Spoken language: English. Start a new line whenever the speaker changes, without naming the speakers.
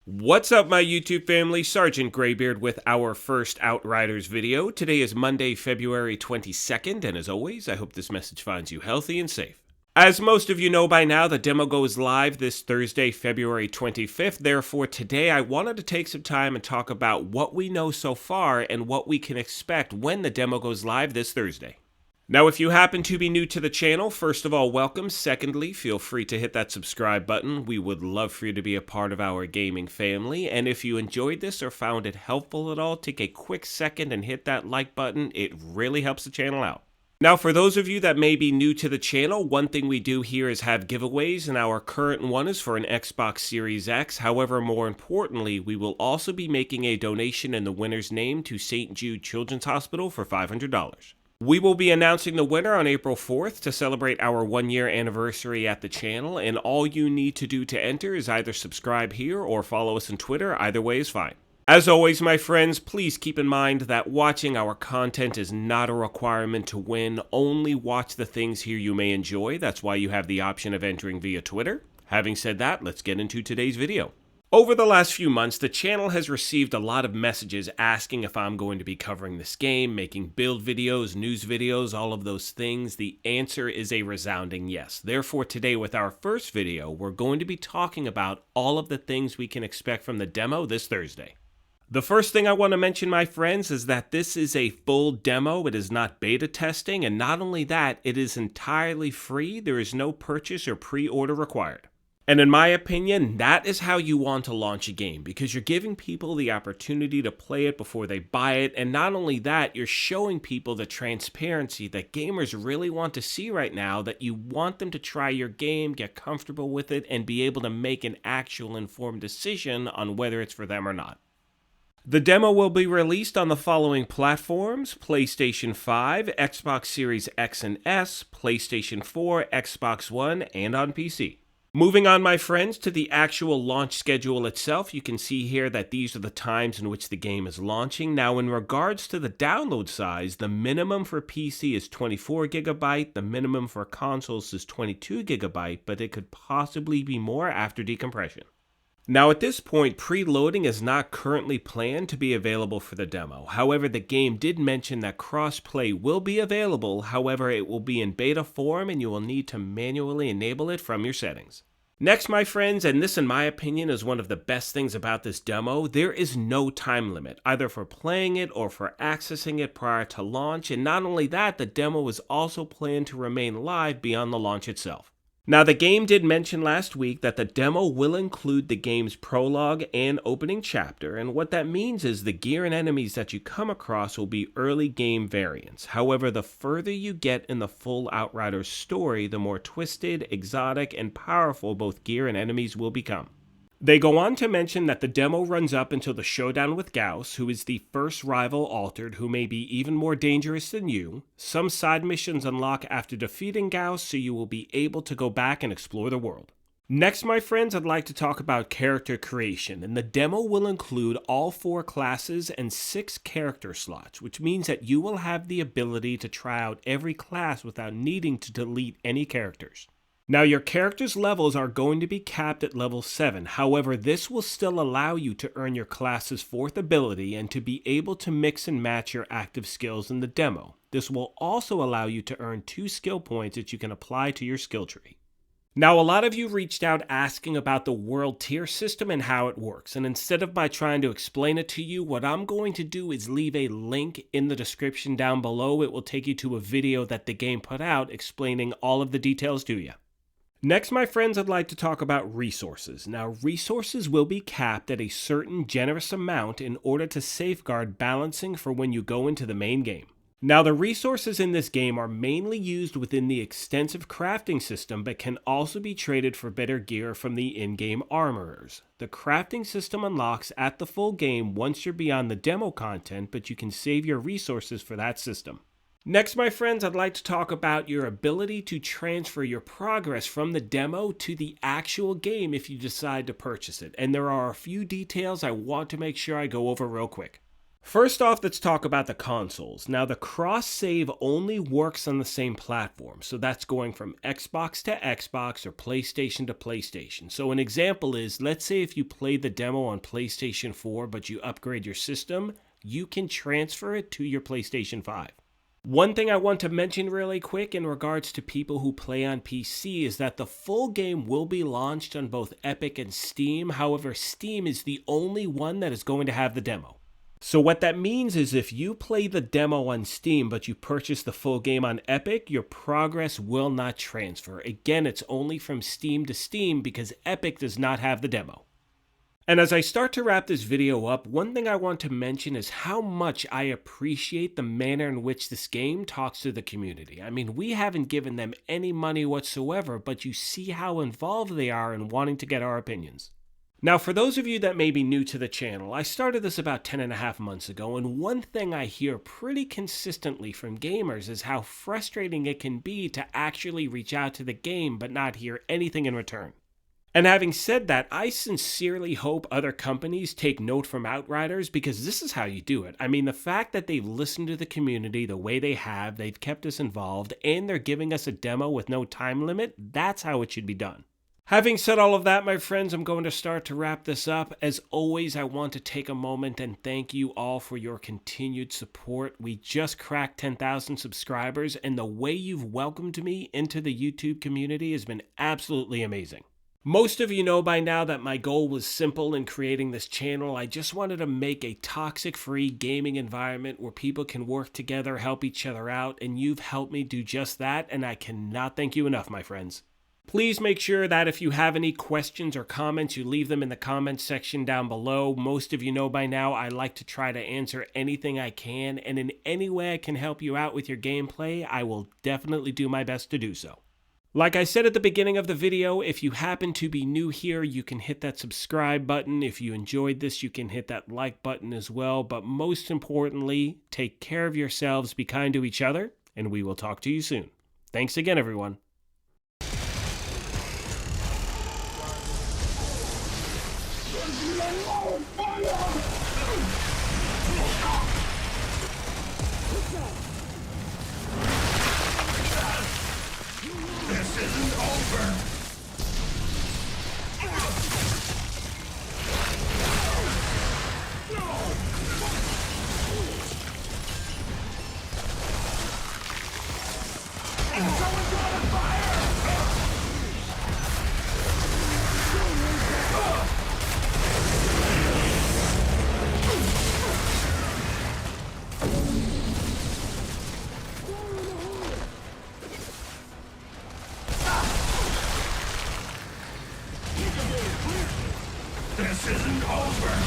What's up, my YouTube family? Sergeant Graybeard with our first Outriders video. Today is Monday, February 22nd, and as always, I hope this message finds you healthy and safe. As most of you know by now, the demo goes live this Thursday, February 25th. Therefore, today I wanted to take some time and talk about what we know so far and what we can expect when the demo goes live this Thursday. Now, if you happen to be new to the channel, first of all, welcome. Secondly, feel free to hit that subscribe button. We would love for you to be a part of our gaming family. And if you enjoyed this or found it helpful at all, take a quick second and hit that like button. It really helps the channel out. Now, for those of you that may be new to the channel, one thing we do here is have giveaways, and our current one is for an Xbox Series X. However, more importantly, we will also be making a donation in the winner's name to St. Jude Children's Hospital for $500. We will be announcing the winner on April 4th to celebrate our 1-year anniversary at the channel, and all you need to do to enter is either subscribe here or follow us on Twitter. Either way is fine. As always, my friends, please keep in mind that watching our content is not a requirement to win. Only watch the things here you may enjoy. That's why you have the option of entering via Twitter. Having said that, let's get into today's video. Over the last few months, the channel has received a lot of messages asking if I'm going to be covering this game, making build videos, news videos, all of those things. The answer is a resounding yes. Therefore, today with our first video, we're going to be talking about all of the things we can expect from the demo this Thursday. The first thing I want to mention, my friends, is that this is a full demo. It is not beta testing, and not only that, it is entirely free. There is no purchase or pre-order required. And in my opinion, that is how you want to launch a game, because you're giving people the opportunity to play it before they buy it, and not only that, you're showing people the transparency that gamers really want to see right now, that you want them to try your game, get comfortable with it, and be able to make an actual informed decision on whether it's for them or not. The demo will be released on the following platforms: PlayStation 5, Xbox Series X and S, PlayStation 4, Xbox One, and on PC. Moving on, my friends, to the actual launch schedule itself, you can see here that these are the times in which the game is launching. Now, in regards to the download size, the minimum for PC is 24 GB, the minimum for consoles is 22 GB, but it could possibly be more after decompression. Now, at this point, preloading is not currently planned to be available for the demo. However, the game did mention that crossplay will be available. However, it will be in beta form and you will need to manually enable it from your settings. Next, my friends, and this in my opinion is one of the best things about this demo, there is no time limit, either for playing it or for accessing it prior to launch. And not only that, the demo is also planned to remain live beyond the launch itself. Now, the game did mention last week that the demo will include the game's prologue and opening chapter, and what that means is the gear and enemies that you come across will be early game variants. However, the further you get in the full Outriders story, the more twisted, exotic, and powerful both gear and enemies will become. They go on to mention that the demo runs up until the showdown with Gauss, who is the first rival altered who may be even more dangerous than you. Some side missions unlock after defeating Gauss, so you will be able to go back and explore the world. Next, my friends, I'd like to talk about character creation, and the demo will include all 4 classes and 6 character slots, which means that you will have the ability to try out every class without needing to delete any characters. Now, your character's levels are going to be capped at level 7, however, this will still allow you to earn your class's 4th ability and to be able to mix and match your active skills in the demo. This will also allow you to earn 2 skill points that you can apply to your skill tree. Now, a lot of you reached out asking about the world tier system and how it works, and instead of my trying to explain it to you, what I'm going to do is leave a link in the description down below. It will take you to a video that the game put out explaining all of the details to you. Next, my friends, I'd like to talk about resources. Now, resources will be capped at a certain generous amount in order to safeguard balancing for when you go into the main game. Now, the resources in this game are mainly used within the extensive crafting system, but can also be traded for better gear from the in-game armorers. The crafting system unlocks at the full game once you're beyond the demo content, but you can save your resources for that system. Next, my friends, I'd like to talk about your ability to transfer your progress from the demo to the actual game if you decide to purchase it. And there are a few details I want to make sure I go over real quick. First off, let's talk about the consoles. Now, the cross-save only works on the same platform, so that's going from Xbox to Xbox or PlayStation to PlayStation. So an example is, let's say if you play the demo on PlayStation 4 but you upgrade your system, you can transfer it to your PlayStation 5. One thing I want to mention really quick in regards to people who play on PC is that the full game will be launched on both Epic and Steam. However, Steam is the only one that is going to have the demo. So what that means is if you play the demo on Steam but you purchase the full game on Epic, your progress will not transfer. Again, it's only from Steam to Steam because Epic does not have the demo. And as I start to wrap this video up, one thing I want to mention is how much I appreciate the manner in which this game talks to the community. I mean, we haven't given them any money whatsoever, but you see how involved they are in wanting to get our opinions. Now, for those of you that may be new to the channel, I started this about 10.5 months ago, and one thing I hear pretty consistently from gamers is how frustrating it can be to actually reach out to the game but not hear anything in return. And having said that, I sincerely hope other companies take note from Outriders because this is how you do it. I mean, the fact that they've listened to the community the way they have, they've kept us involved, and they're giving us a demo with no time limit, that's how it should be done. Having said all of that, my friends, I'm going to start to wrap this up. As always, I want to take a moment and thank you all for your continued support. We just cracked 10,000 subscribers, and the way you've welcomed me into the YouTube community has been absolutely amazing. Most of you know by now that my goal was simple in creating this channel. I just wanted to make a toxic-free gaming environment where people can work together, help each other out, and you've helped me do just that, and I cannot thank you enough, my friends. Please make sure that if you have any questions or comments, you leave them in the comments section down below. Most of you know by now I like to try to answer anything I can, and in any way I can help you out with your gameplay, I will definitely do my best to do so. Like I said at the beginning of the video, if you happen to be new here, you can hit that subscribe button. If you enjoyed this, you can hit that like button as well. But most importantly, take care of yourselves, be kind to each other, and we will talk to you soon. Thanks again, everyone.
This isn't over! Someone's on fire! This isn't over!